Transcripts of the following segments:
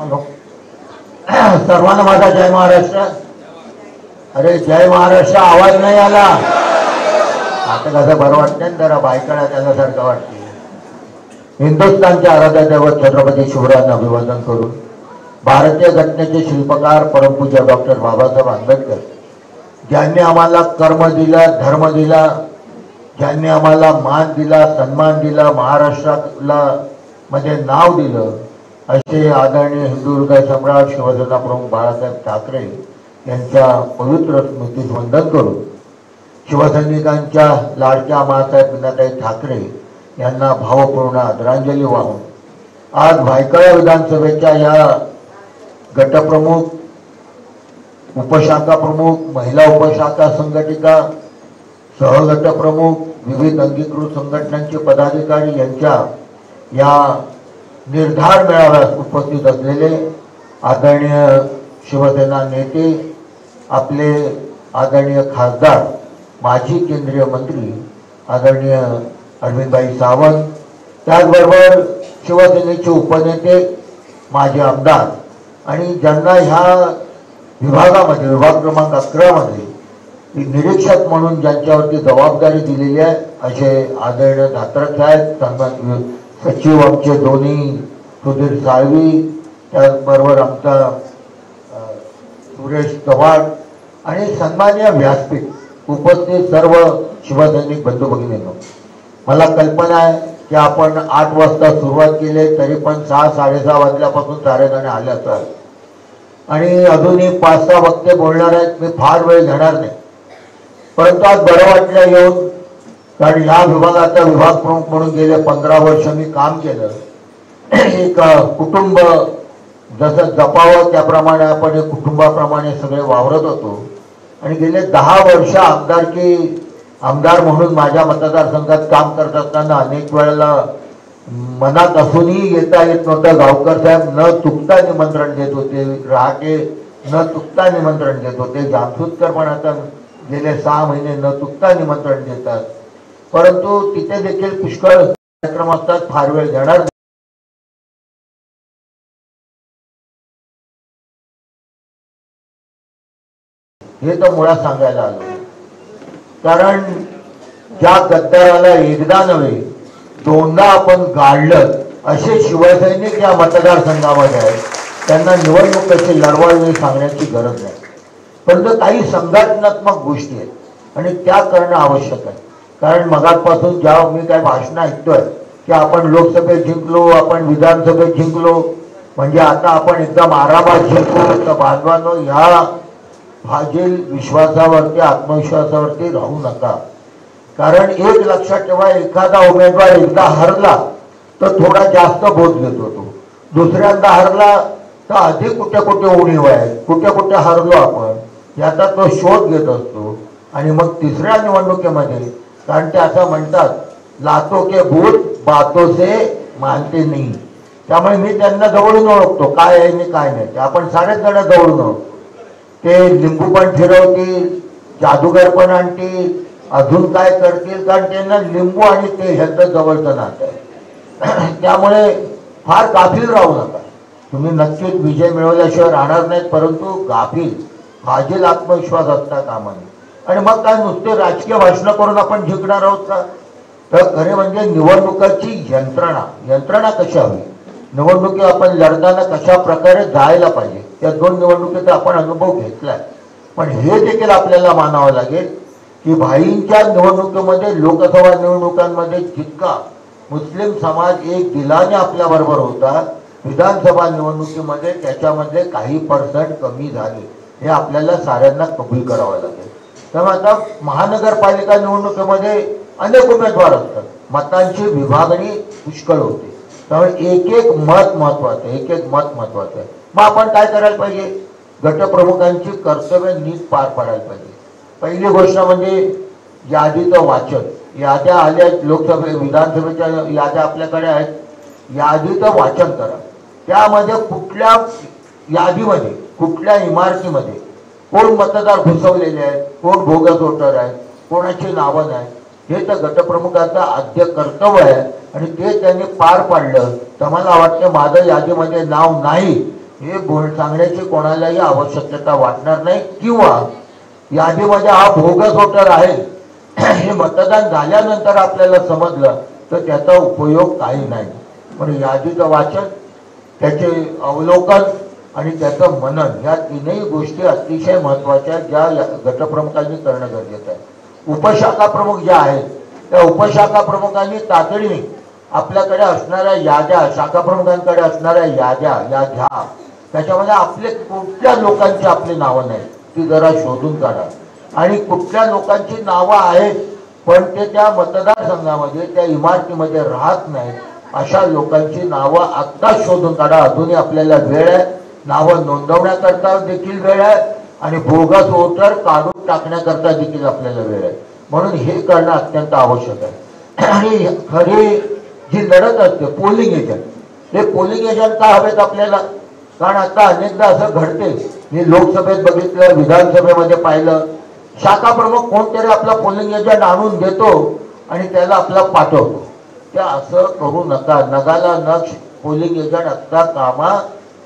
Hello सर्वांना माझा जय महाराष्ट्र. अरे जय महाराष्ट्र आवाज नाही आला. आता कसं बरं वाटतंय जरा बायकाला त्याच्यासारखं वाटते. हिंदुस्थानचे आराध्य दैवत छत्रपती शिवरायांना अभिवादन करून भारतीय घटनेचे शिल्पकार परमपूज्य डॉक्टर बाबासाहेब आंबेडकर ज्यांनी आम्हाला कर्म दिलं, धर्म दिला, ज्यांनी आम्हाला मान दिला, सन्मान दिला, महाराष्ट्राला मध्ये नाव दिलं, असे आदरणीय हिंदू हृदय सम्राट शिवसेना प्रमुख बाळासाहेब ठाकरे यांच्या पवित्र स्मृतीस वंदन करून शिवसैनिकांच्या लाडक्या माँसाहेब मीनाताई ठाकरे यांना भावपूर्ण आदरांजली वाहून आज भायखळा विधानसभेच्या या गटप्रमुख, उपशाखा प्रमुख, महिला उपशाखा संघटिका, सहगटप्रमुख, विविध अंगीकृत संघटनांचे पदाधिकारी यांच्या या निर्धार मेळाव्यात उपस्थित असलेले आदरणीय शिवसेना नेते, आपले आदरणीय खासदार, माजी केंद्रीय मंत्री आदरणीय अरविंदभाई सावंत, त्याचबरोबर शिवसेनेचे उपनेते, माजी आमदार आणि ज्यांना ह्या विभागामध्ये विभाग क्रमांक 11 मध्ये निरीक्षक म्हणून ज्यांच्यावरती जबाबदारी दिलेली आहे असे आदरणीय धात्रक साहेब, सचिव आमचे दोन्ही सुधीर साळवी, त्याचबरोबर आमचा सुरेश चव्हाण आणि सन्मान्य व्यासपीठ उपस्थित सर्व शिवसैनिक बंधू भगिनींनो, मला कल्पना आहे की आपण 8 वाजता सुरुवात केली तरी पण 6-6:30 वाजल्यापासून सारेजण आले असतात आणि अजूनही 5-6 वक्ते बोलणार आहेत. मी फार वेळ घेणार नाही, परंतु आज बरं वाटलं येऊन, कारण ह्या विभागाचा विभाग प्रमुख म्हणून गेले 15 वर्ष मी काम केलं. एक कुटुंब जसं जपावं त्याप्रमाणे आपण एक कुटुंबाप्रमाणे सगळे वावरत होतो आणि गेले 10 वर्ष आमदार म्हणून माझ्या मतदारसंघात काम करत असताना अनेक वेळेला मनात असूनही येता येत नव्हतं. गावकर साहेब न चुकता निमंत्रण देत होते, रहाटे न चुकता निमंत्रण देत होते, जामसुदकर पण आता गेले 6 महिने न चुकता निमंत्रण देतात, परंतु तिथे देखील पुष्कळ कार्यक्रम असतात, फार वेळ घेणार नाही. हे तर मुळात सांगायला आलो, कारण ज्या गद्दाराला एकदा नव्हे 2दा आपण गाडलं असे शिवसैनिक या मतदारसंघामध्ये आहेत, त्यांना निवडणूक कशी लढवावी सांगण्याची गरज नाही. परंतु काही संघटनात्मक गोष्टी आहेत आणि त्या करणं आवश्यक आहे. कारण मगापासून ज्या मी काही भाषण ऐकतोय की आपण लोकसभेत जिंकलो, आपण विधानसभेत जिंकलो, म्हणजे आता आपण एकदम आरामात जिंकलो, तर बांधवांनो ह्या फाजील विश्वासावरती, आत्मविश्वासावरती राहू नका. कारण एक लक्षात ठेवा, एखादा उमेदवार एकदा हरला तर थोडा जास्त बोध घेतो तो, दुसऱ्यांदा हरला तर अधिक कुठे उणीव आहे, कुठे हरलो आपण याचा तो शोध घेत असतो. आणि मग तिसऱ्या निवडणुकीमध्ये, कारण ते असं म्हणतात लातो के भूत बातों से मानते नाही, त्यामुळे मी त्यांना जवळून ओळखतो काय आहे आणि काय नाही. आपण सारेच जण जवळून ओळखतो. ते लिंबू पण फिरवतील, जादूगर पण आणतील, अजून काय करतील, कारण त्यांना लिंबू आणि ते ह्याचं जवळचं नातं आहे. त्यामुळे फार गाफील राहू नका. तुम्ही नक्कीच विजय मिळवल्याशिवाय राहणार नाहीत, परंतु गाफील फाजील आत्मविश्वास असता कामा नये. आणि मग काय नुसते राजकीय भाषणं करून आपण जिंकणार आहोत का? तर खरे म्हणजे निवडणुकाची यंत्रणा कशी हवी, निवडणुकी आपण लढताना कशा प्रकारे जायला पाहिजे, या 2 निवडणुकीचा आपण अनुभव घेतलाय. पण हे देखील आपल्याला मानावं लागेल की भाईंच्या निवडणुकीमध्ये, लोकसभा निवडणुकांमध्ये जितका मुस्लिम समाज एक दिलाने आपल्याबरोबर होता, विधानसभा निवडणुकीमध्ये त्याच्यामध्ये काही % कमी झाले, हे आपल्याला साऱ्यांना कबूल करावं लागेल. त्यामुळे आता महानगरपालिका निवडणुकीमध्ये अनेक उमेदवार असतात, मतांची विभागणी पुष्कळ होते, त्यामुळे एक मत महत्वाचं आहे. मग आपण काय करायला पाहिजे? गटप्रमुखांची कर्तव्य नीट पार पाडायला पाहिजे. पहिली गोष्ट म्हणजे यादीचं वाचन. याद्या आल्या, लोकसभे विधानसभेच्या याद्या आपल्याकडे आहेत, यादीचं वाचन करा. त्यामध्ये कुठल्या यादीमध्ये, कुठल्या इमारतीमध्ये कोण मतदार घुसवलेले आहेत, कोण बोगस वोटर आहेत, कोणाची नावं नाही, हे तर गटप्रमुखाचं आद्य कर्तव्य आहे. आणि ते त्यांनी पार पाडलं तर मला वाटतं माझं यादीमध्ये नाव नाही हे सांगण्याची कोणालाही आवश्यकता वाटणार नाही, किंवा यादीमध्ये हा बोगस वोटर आहे हे मतदान झाल्यानंतर आपल्याला समजलं तर त्याचा उपयोग काही नाही. पण यादीचं वाचन, त्याचे अवलोकन आणि त्याचं मनन या तीनही गोष्टी अतिशय महत्त्वाच्या ज्या गटप्रमुखांनी करणं गरजेचं आहे. उपशाखा प्रमुख ज्या आहेत त्या उपशाखा प्रमुखांनी तातडीने आपल्याकडे असणाऱ्या याद्या, शाखा प्रमुखांकडे असणाऱ्या याद्या या घ्या. त्याच्यामध्ये आपले कुठल्या लोकांची आपली नावं नाही ती जरा शोधून काढा, आणि कुठल्या लोकांची नावं आहेत पण ते त्या मतदारसंघामध्ये त्या इमारतीमध्ये राहत नाहीत अशा लोकांची नावं आत्ता शोधून काढा. अजूनही आपल्याला वेळ आहे. नावं नोंदवण्याकरता देखील वेळ आहे आणि बोगस वोटर काढून टाकण्याकरता देखील आपल्याला वेळ आहे. म्हणून हे करणं अत्यंत आवश्यक आहे. आणि खरी जी लढत असते पोलिंग एजंट, हे पोलिंग एजंट का हवेत आपल्याला? कारण आता अनेकदा असं घडते, मी लोकसभेत बघितलं, विधानसभेमध्ये पाहिलं, शाखा प्रमुख कोणतरी आपला पोलिंग एजंट आणून देतो आणि त्याला आपला पाठवतो. त्या असं करू नका. नगाला नक्ष पोलिंग एजंट असता कामा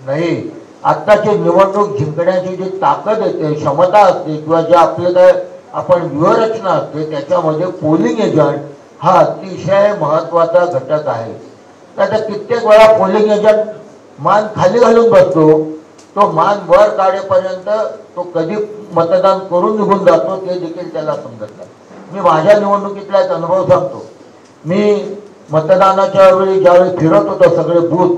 नाही. आत्ताची निवडणूक जिंकण्याची जी ताकद येते, क्षमता असते, किंवा जे आपले काय आपण व्यूहरचना असते, त्याच्यामध्ये पोलिंग एजंट हा अतिशय महत्वाचा घटक आहे. आता कित्येक वेळा पोलिंग एजंट मान खाली घालून बसतो, तो मान वर काढेपर्यंत तो कधी मतदान करून निघून जातो ते देखील त्याला समजत नाही. मी माझ्या निवडणुकीतला एक अनुभव सांगतो. मी मतदानाच्या वेळी ज्यावेळी फिरत होतो सगळे बूथ,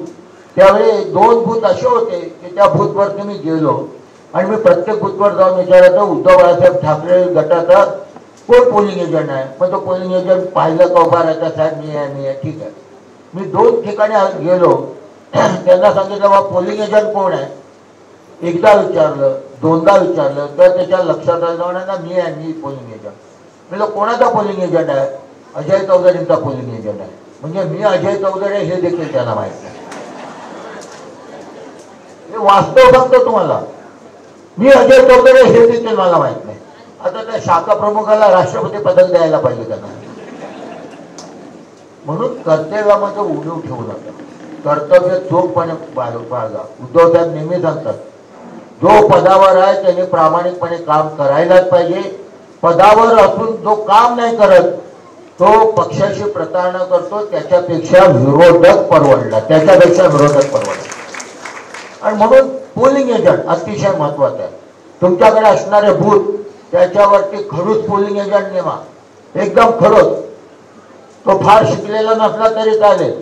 त्यावेळी 2 बूथ असे होते की त्या बूथवरती मी गेलो आणि मी प्रत्येक बूथवर जाऊन विचारायचं, उद्धव बाळासाहेब ठाकरे गटाचा कोण पोलिंग एजंट आहे? पण तो पोलिंग एजंट पाहिलं का उभा राहायचा, साहेब मी आहे. ठीक आहे. मी 2 ठिकाणी गेलो, त्यांना सांगितलं बा पोलिंग एजंट कोण आहे? एकदा विचारलं, 2दा विचारलं तर त्याच्या लक्षात आलं ना मी आहे, मी पोलिंग एजंट. म्हणजे कोणाचा पोलिंग एजंट आहे? अजय चौधरींचा पोलिंग एजंट आहे. म्हणजे मी अजय चौधरी हे देखील त्याला माहिती आहे. हे वास्तव सांगतो तुम्हाला, मी अजय चौधरी हे देखील मला माहित नाही. आता त्या शाखा प्रमुखाला राष्ट्रपती पदक द्यायला पाहिजे त्यांना. म्हणून कर्तव्यामध्ये उणीव ठेवू नका, कर्तव्य चोखपणे बाळगा. उद्धव साहेब नेहमी सांगतात, जो पदावर आहे त्याने प्रामाणिकपणे काम करायलाच पाहिजे. पदावर असून जो काम नाही करत तो पक्षाशी प्रतारणा करतो, त्याच्यापेक्षा विरोधक परवडला. आणि म्हणून पोलिंग एजंट अतिशय महत्वाचं आहे. तुमच्याकडे असणारे बूथ त्याच्यावरती खडूस पोलिंग एजंट नेमा, एकदम खडूस. तो फार शिकलेला नसला तरी चालेल,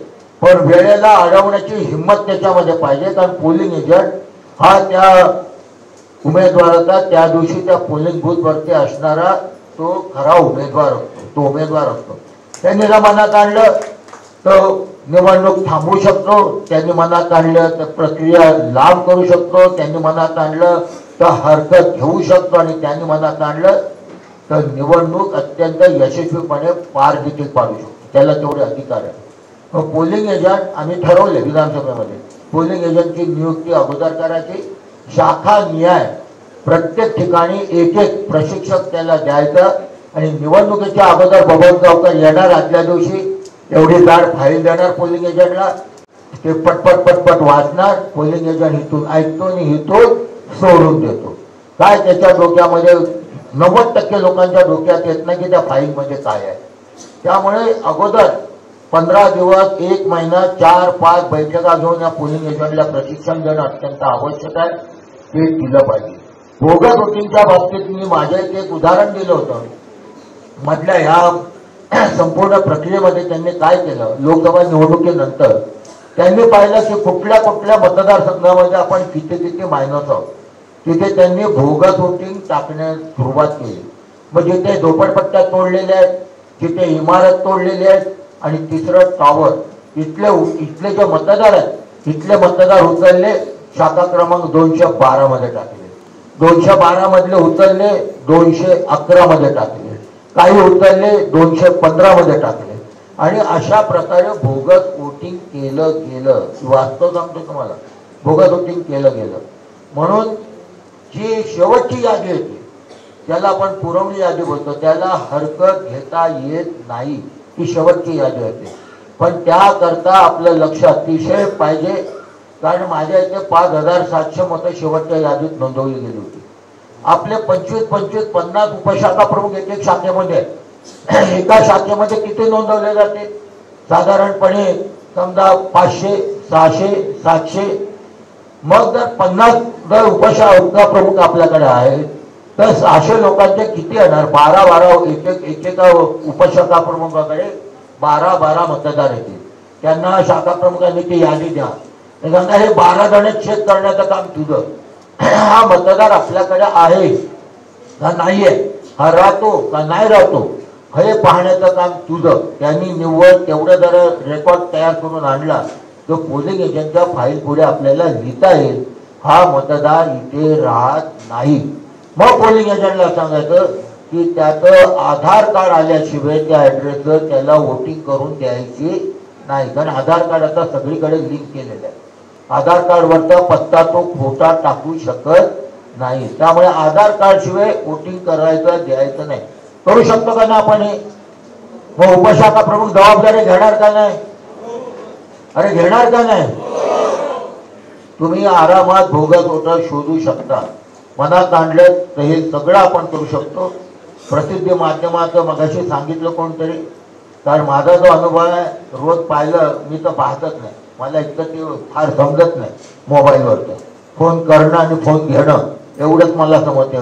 पण वेळेला अडवण्याची हिंमत त्याच्यामध्ये पाहिजे. कारण पोलिंग एजंट हा त्या उमेदवाराचा त्या दिवशी त्या पोलिंग बूथवरती असणारा तो खरा उमेदवार असतो, तो उमेदवार असतो. त्यांनी जर मनात आणलं तर निवडणूक थांबवू शकतो, त्यांनी मनात आणलं तर प्रक्रिया लांब करू शकतो, त्यांनी मनात आणलं तर हरकत घेऊ शकतो, आणि त्यांनी मनात आणलं तर निवडणूक अत्यंत यशस्वीपणे पार देखील पाडू शकतो. त्याला तेवढे अधिकार आहे. मग पोलिंग एजंट आम्ही ठरवले विधानसभेमध्ये, पोलिंग एजंटची नियुक्ती अगोदर करायची. शाखा न्याय प्रत्येक ठिकाणी एक प्रशिक्षक त्याला द्यायचं, आणि निवडणुकीच्या अगोदर बबनगावकर येणार आदल्या दिवशी, एवढी जाड फाईल देणार पोलिंग एजंटला, ते पटपट वाचणार. पोलिंग एजंट इथून ऐकतो आणि इथून सोडून देतो. काय त्याच्या डोक्यामध्ये 90% लोकांच्या डोक्यात येत नाही की त्या फाईल म्हणजे काय आहे. त्यामुळे अगोदर 15 दिवस, 1 महिना, 4-5 बैठका घेऊन या पोलिंग एजंटला प्रशिक्षण देणं अत्यंत आवश्यक आहे. ते दिलं पाहिजे. बोगस वोटिंगच्या बाबतीत मी माझ्या इथे एक उदाहरण दिलं होतं. मधल्या ह्या संपूर्ण प्रक्रियेमध्ये त्यांनी काय केलं, लोकसभा निवडणुकीनंतर त्यांनी पाहिलं की कुठल्या कुठल्या मतदारसंघामध्ये आपण किती मायनस आहोत, तिथे त्यांनी बोगस वोटिंग टाकण्यास सुरुवात केली. मग जिथे झोपडपट्ट्या तोडलेल्या आहेत, तिथे इमारत तोडलेली आहेत, आणि तिसरं टॉवर. इथले जे मतदार आहेत, इथले मतदार उचलले, शाखा क्रमांक 212 मध्ये टाकले. 212 मधले उचलले 211 मध्ये टाकले, काही उचलले 215 मध्ये टाकले, आणि अशा प्रकारे बोगस वोटिंग केलं गेलं. वास्तव सांगतो तुम्हाला, बोगस वोटिंग केलं गेलं. म्हणून जी शेवटची यादी होती त्याला आपण पुरवणी यादी बोलतो, त्याला हरकत घेता येत नाही. ती शेवटची यादी होती. पण त्याकरता आपलं लक्ष अतिशय पाहिजे कारण माझ्या इथे 5700 मतं शेवटच्या यादीत नोंदवली गेली होती. आपले 25-25, 50 उपशाखा प्रमुख एक शाखेमध्ये एका शाखेमध्ये किती नोंदवले जाते? साधारणपणे समजा 500, 600, 700. मग जर 50 उपशाखा प्रमुख आपल्याकडे आहेत तर 600 लोकांचे किती येणार? 12 एकेका उपशाखा प्रमुखाकडे 12 मतदार येतील. त्यांना शाखा प्रमुखांनी ती यादी द्या. हे 12 जण चेक करण्याचं काम तुझं. हा मतदार आपल्याकडे आहे का नाहीये, हा राहतो का नाही राहतो हे पाहण्याचं काम तुझं. त्यांनी निव्वळ तेवढं जर रेकॉर्ड तयार करून आणला तर पोलिंग एजंटच्या फाईल पुढे आपल्याला लिहिता येईल हा मतदार इथे राहत नाही. मग पोलिंग एजंटला सांगायचं की त्याचं आधार कार्ड आल्याशिवाय त्या ऍड्रेसवर त्याला वोटिंग करून द्यायची नाही. कारण आधार कार्ड आता सगळीकडे लिंक केलेलं आहे. आधार कार्डवरचा पत्ता तो खोटा टाकू शकत नाही. त्यामुळे आधार कार्ड शिवाय वोटिंग करायचं द्यायचं नाही. करू शकतो का ना आपण हे? मग उपशाखा प्रमुख जबाबदारी घेणार का नाही? अरे घेणार का नाही? तुम्ही आरामात भोगस होता शोधू शकता. मनात आणलं तर हे सगळं आपण करू शकतो. प्रसिद्धी माध्यमाचं मगाशी सांगितलं कोणतरी, कारण माझा जो अनुभव आहे रोज पाहिलं मी तर पाहतच नाही. मला इतकं ते फार समजत नाही. मोबाईलवरचं फोन करणं आणि फोन घेणं एवढंच मला समजते,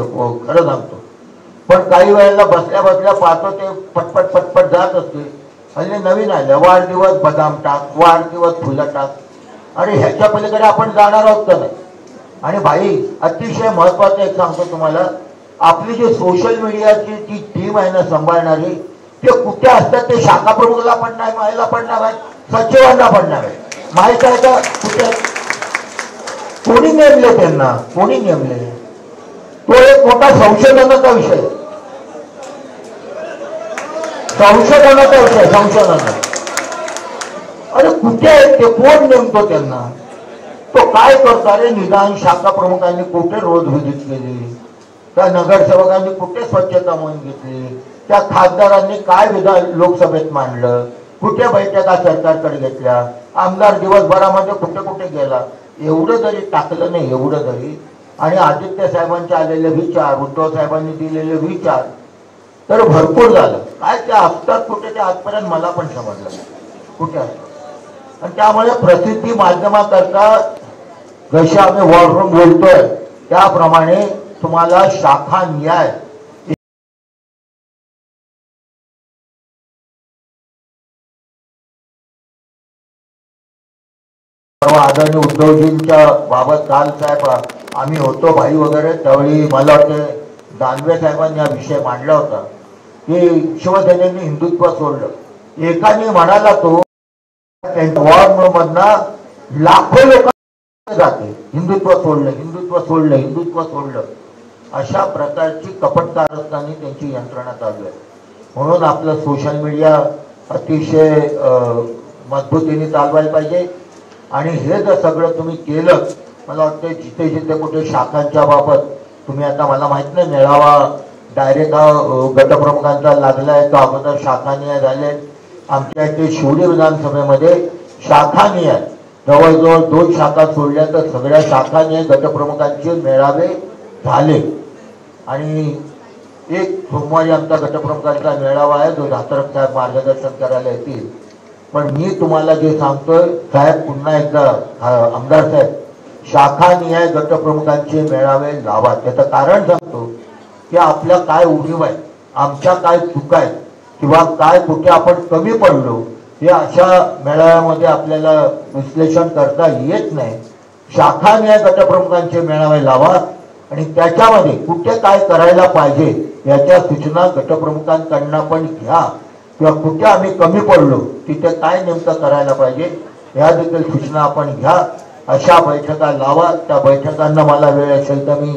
खरं सांगतो. पण काही वेळेला बसल्या बसल्या पाहतो ते पटपट पटपट जात असते. हल्ली नवीन आल्या वाढदिवस बदाम टाक, वाढदिवस फुलं टाक. अरे ह्याच्या पलीकडे आपण जाणार आहोत का नाही? आणि भाई अतिशय महत्वाचं एक सांगतो तुम्हाला, आपली जी सोशल मीडियाची ती टीम आहे ना सांभाळणारी, ते कुठे असतात ते शाखा प्रमुखला पण नाही, मायला पण नाही, सचिवांना पण नाही माहित आहे का कुठे? कोणी नेमले त्यांना? कोणी नेमले? तो एक मोठा संशोधनाचा विषय, संशोधनाचा विषय, संशोधनाचा. अरे कुठे आहेत ते? कोण नेमतो त्यांना? तो काय करतो? अरे निदान शाखा प्रमुखांनी कुठे रोज व्हिजिट केली? त्या नगरसेवकांनी कुठे स्वच्छता मोहीम घेतली? त्या खासदारांनी काय विधान लोकसभेत मांडलं? कुठे बैठका सरकारकडे घेतल्या? आमदार दिवसभरामध्ये कुठे कुठे गेला? एवढं जरी टाकलं नाही, एवढं जरी, आणि आदित्य साहेबांचे आलेले विचार, उद्धव साहेबांनी दिलेले विचार तर भरपूर झालं. काय ते असतात कुठे ते आजपर्यंत मला पण समजलं कुठे असतात. आणि त्यामुळे प्रसिद्धी माध्यमाकरता जसे आम्ही वॉररूम बोलतोय त्याप्रमाणे तुम्हाला शाखा न्याय आदरणीय उद्धवजींच्या बाबत काल साहेब आम्ही होतो भाई वगैरे, त्यावेळी मला वाटते दानवे साहेबांनी हा विषय मांडला होता की शिवसेनेने हिंदुत्व सोडलं. एकाने म्हणाला तो वॉर मधनं लाखो लोक जाते, हिंदुत्व सोडलं, हिंदुत्व सोडलं, हिंदुत्व सोडलं. अशा प्रकारची कपटकारस्थानी त्यांची यंत्रणा चालू आहे. म्हणून आपलं सोशल मीडिया अतिशय मजबूतीने चालवायला पाहिजे. आणि हे जर सगळं तुम्ही केलं, मला वाटतं जिथे जिथे कुठे शाखांच्या बाबत तुम्ही आता मला माहित नाही मेळावा डायरेक्ट गटप्रमुखांचा लागलाय का अगोदर शाखानिहाय झाले. आमच्या इथे शिवडी विधानसभेमध्ये शाखानिहाय जवळजवळ 2 शाखा सोडल्या तर सगळ्या शाखानिहाय गटप्रमुखांचे मेळावे झाले. आणि एक सोमवारी आमचा गटप्रमुखांचा मेळावा आहे जो धातरक साहेब मार्गदर्शन करायला येतील. पण मी तुम्हाला जे सांगतोय साहेब, पुन्हा एकदा आमदार साहेब, शाखानिहाय गटप्रमुखांचे मेळावे लावा. त्याचं कारण सांगतो की आपल्या काय उणीव आहे, आमच्या काय चुका आहेत किंवा काय कुठे आपण कमी पडलो हे अशा मेळाव्यामध्ये आपल्याला विश्लेषण करता येत नाही. शाखानिहाय गटप्रमुखांचे मेळावे लावा आणि त्याच्यामध्ये कुठे काय करायला पाहिजे याच्या सूचना गटप्रमुखांकडनं पण घ्या. किंवा कुठे आम्ही कमी पडलो तिथे काय नेमकं करायला पाहिजे या देखील सूचना आपण घ्या. अशा बैठका लावा. त्या बैठकांना मला वेळ असेल तर मी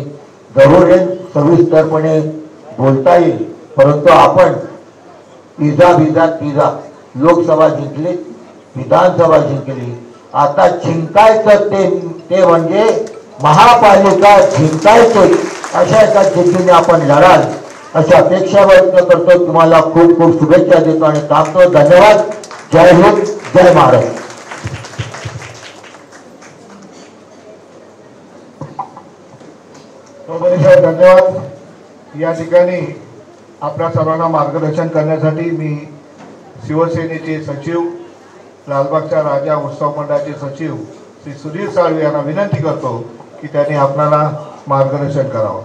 जरूर येईन, सविस्तरपणे बोलता येईल. परंतु आपण तिजा लोकसभा जिंकली, विधानसभा जिंकली, आता जिंकायचं ते म्हणजे महापालिका जिंकायचं. अशा एका जिद्दीने आपण लढाल अशी अपेक्षा व्यक्त करतो. तुम्हाला खूप खूप शुभेच्छा देतो आणि थांबतो. धन्यवाद. जय हिंद, जय महाराष्ट्र. चौधरी साहेब धन्यवाद। या ठिकाणी आपल्या सर्वांना मार्गदर्शन करण्यासाठी मी शिवसेनेचे सचिव, लालबागच्या राजा उत्सव मंडळाचे सचिव श्री सुधीर साळवे यांना विनंती करतो की त्यांनी आपल्याला मार्गदर्शन करावं।